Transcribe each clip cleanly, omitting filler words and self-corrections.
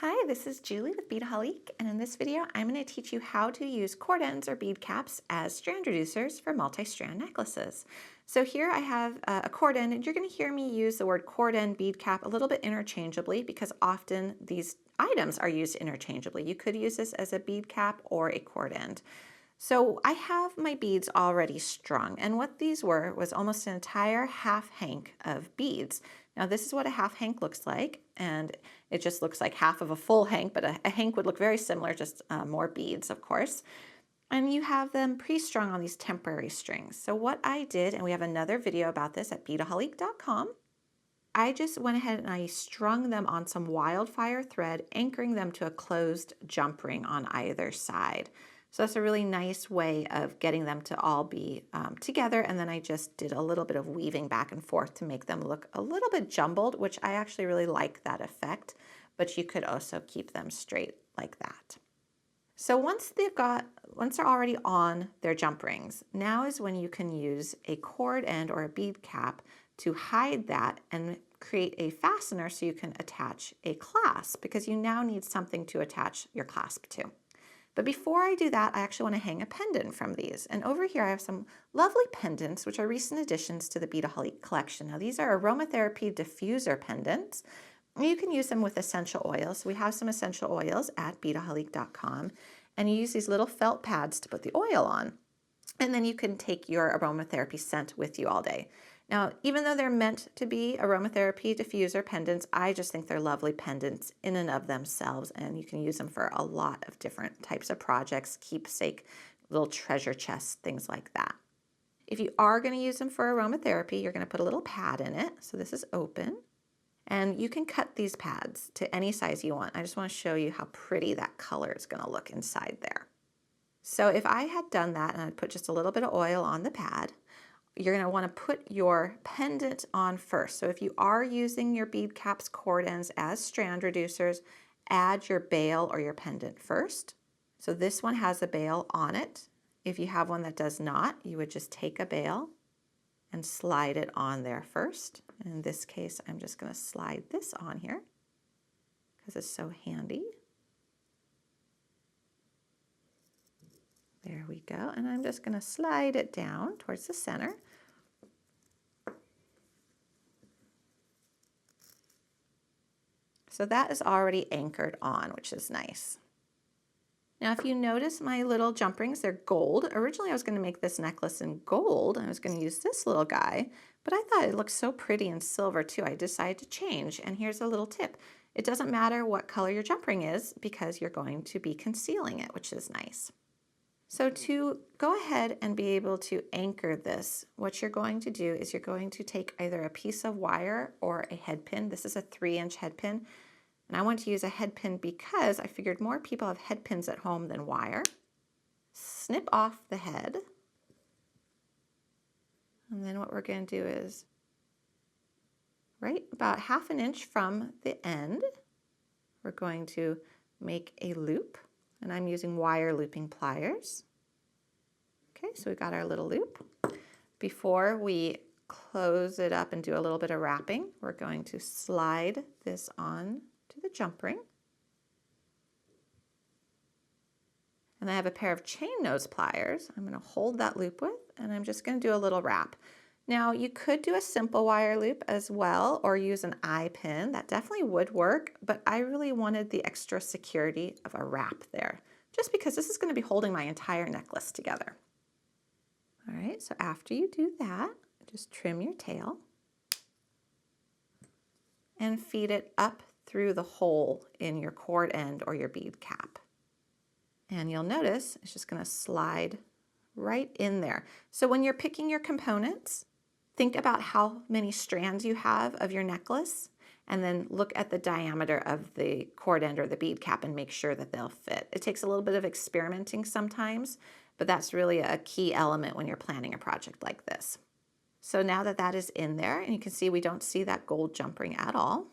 Hi, this is Julie with Beadaholique, and in this video I'm going to teach you how to use cord ends or bead caps as strand reducers for multi-strand necklaces. So here I have a cord end, and you're going to hear me use the word cord end, bead cap a little bit interchangeably because often these items are used interchangeably. You could use this as a bead cap or a cord end. So I have my beads already strung, and what these were was almost an entire half hank of beads. Now this is what a half hank looks like, and it just looks like half of a full hank, but a hank would look very similar, just more beads, of course. And you have them pre-strung on these temporary strings. So what I did, and we have another video about this at Beadaholique.com, I just went ahead and I strung them on some Wildfire thread, anchoring them to a closed jump ring on either side. So that's a really nice way of getting them to all be together, and then I just did a little bit of weaving back and forth to make them look a little bit jumbled, which I actually really like that effect, but you could also keep them straight like that. So once they're already on their jump rings, now is when you can use a cord end or a bead cap to hide that and create a fastener so you can attach a clasp, because you now need something to attach your clasp to. But before I do that, I actually want to hang a pendant from these. And over here I have some lovely pendants, which are recent additions to the Beadaholique collection. Now these are Aromatherapy Diffuser pendants. You can use them with essential oils. So we have some essential oils at Beadaholique.com, and you use these little felt pads to put the oil on. And then you can take your aromatherapy scent with you all day. Now, even though they're meant to be aromatherapy diffuser pendants, I just think they're lovely pendants in and of themselves, and you can use them for a lot of different types of projects, keepsake, little treasure chests, things like that. If you are going to use them for aromatherapy, you're going to put a little pad in it. So this is open, and you can cut these pads to any size you want. I just want to show you how pretty that color is going to look inside there. So if I had done that and I'd put just a little bit of oil on the pad, you're going to want to put your pendant on first. So if you are using your bead caps, cord ends as strand reducers, add your bail or your pendant first. So this one has a bail on it. If you have one that does not, you would just take a bail and slide it on there first. In this case, I'm just going to slide this on here because it's so handy. There we go, and I'm just going to slide it down towards the center. So that is already anchored on, which is nice. Now if you notice my little jump rings, they're gold. Originally I was going to make this necklace in gold, and I was going to use this little guy, but I thought it looked so pretty in silver too. I decided to change, and here's a little tip. It doesn't matter what color your jump ring is because you're going to be concealing it, which is nice. So to go ahead and be able to anchor this, what you're going to do is you're going to take either a piece of wire or a head pin. This is a 3-inch head pin, and I want to use a head pin because I figured more people have head pins at home than wire. Snip off the head, and then what we're going to do is right about 1/2 inch from the end, we're going to make a loop. And I'm using wire looping pliers. Okay, so we got our little loop. Before we close it up and do a little bit of wrapping, we're going to slide this on to the jump ring. And I have a pair of chain nose pliers I'm going to hold that loop with, and I'm just going to do a little wrap. Now you could do a simple wire loop as well, or use an eye pin. That definitely would work, but I really wanted the extra security of a wrap there, just because this is going to be holding my entire necklace together. All right, so after you do that, just trim your tail and feed it up through the hole in your cord end or your bead cap. And you'll notice it's just going to slide right in there. So when you're picking your components, think about how many strands you have of your necklace, and then look at the diameter of the cord end or the bead cap and make sure that they'll fit. It takes a little bit of experimenting sometimes, but that's really a key element when you're planning a project like this. So now that that is in there, and you can see we don't see that gold jump ring at all,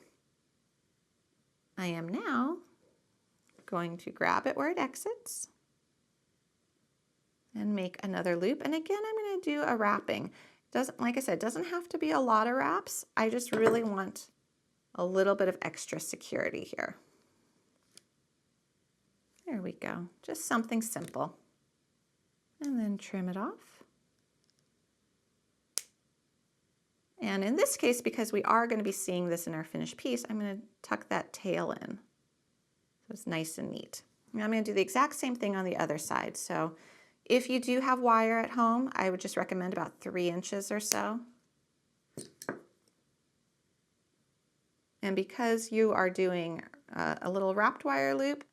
I am now going to grab it where it exits and make another loop. And again, I'm going to do a wrapping. Like I said, it doesn't have to be a lot of wraps. I just really want a little bit of extra security here. There we go. Just something simple. And then trim it off. And in this case, because we are going to be seeing this in our finished piece, I'm going to tuck that tail in. So it's nice and neat. And I'm going to do the exact same thing on the other side. So if you do have wire at home, I would just recommend about 3 inches or so. And because you are doing a little wrapped wire loop,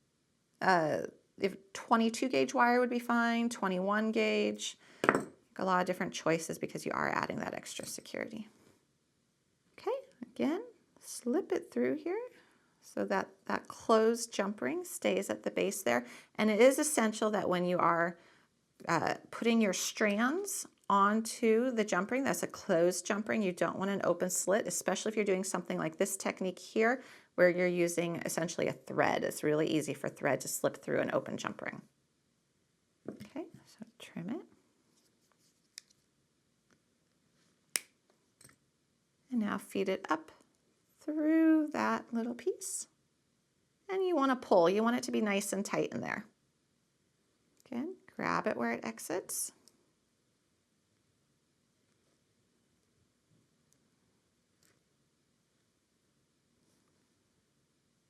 if 22 gauge wire would be fine, 21 gauge, a lot of different choices because you are adding that extra security. Okay, again, slip it through here so that that closed jump ring stays at the base there. And it is essential that when you are putting your strands onto the jump ring, that's a closed jump ring. You don't want an open slit, especially if you're doing something like this technique here, where you're using essentially a thread. It's really easy for thread to slip through an open jump ring. Okay, so trim it. And now feed it up through that little piece. And you want to pull. You want it to be nice and tight in there. Again, grab it where it exits.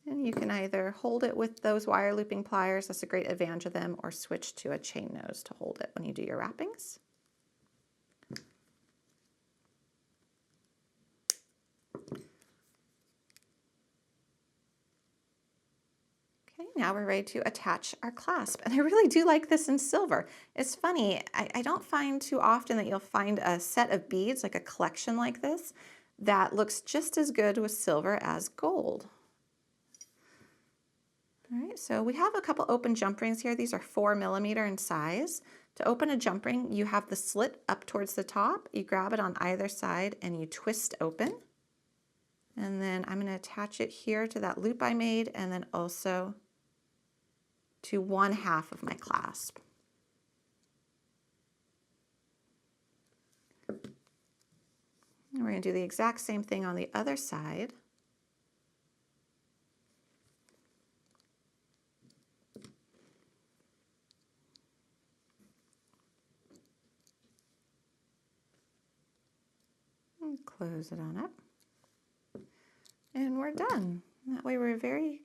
And you can either hold it with those wire looping pliers, that's a great advantage of them, or switch to a chain nose to hold it when you do your wrappings. Okay, now we're ready to attach our clasp. And I really do like this in silver. It's funny, I don't find too often that you'll find a set of beads, like a collection like this, that looks just as good with silver as gold. All right, so we have a couple open jump rings here. These are 4 millimeter in size. To open a jump ring, you have the slit up towards the top. You grab it on either side and you twist open. And then I'm going to attach it here to that loop I made, and then also to 1/2 of my clasp. And we're going to do the exact same thing on the other side. And close it on up. And we're done. That way we're very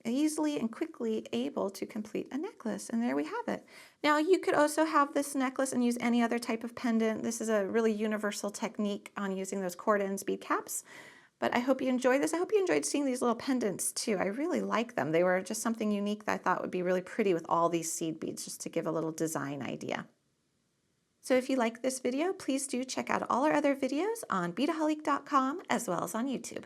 easily and quickly able to complete a necklace. And there we have it. Now you could also have this necklace and use any other type of pendant. This is a really universal technique on using those cord ends bead caps. But I hope you enjoyed this. I hope you enjoyed seeing these little pendants too. I really like them. They were just something unique that I thought would be really pretty with all these seed beads, just to give a little design idea. So if you like this video, please do check out all our other videos on Beadaholique.com as well as on YouTube.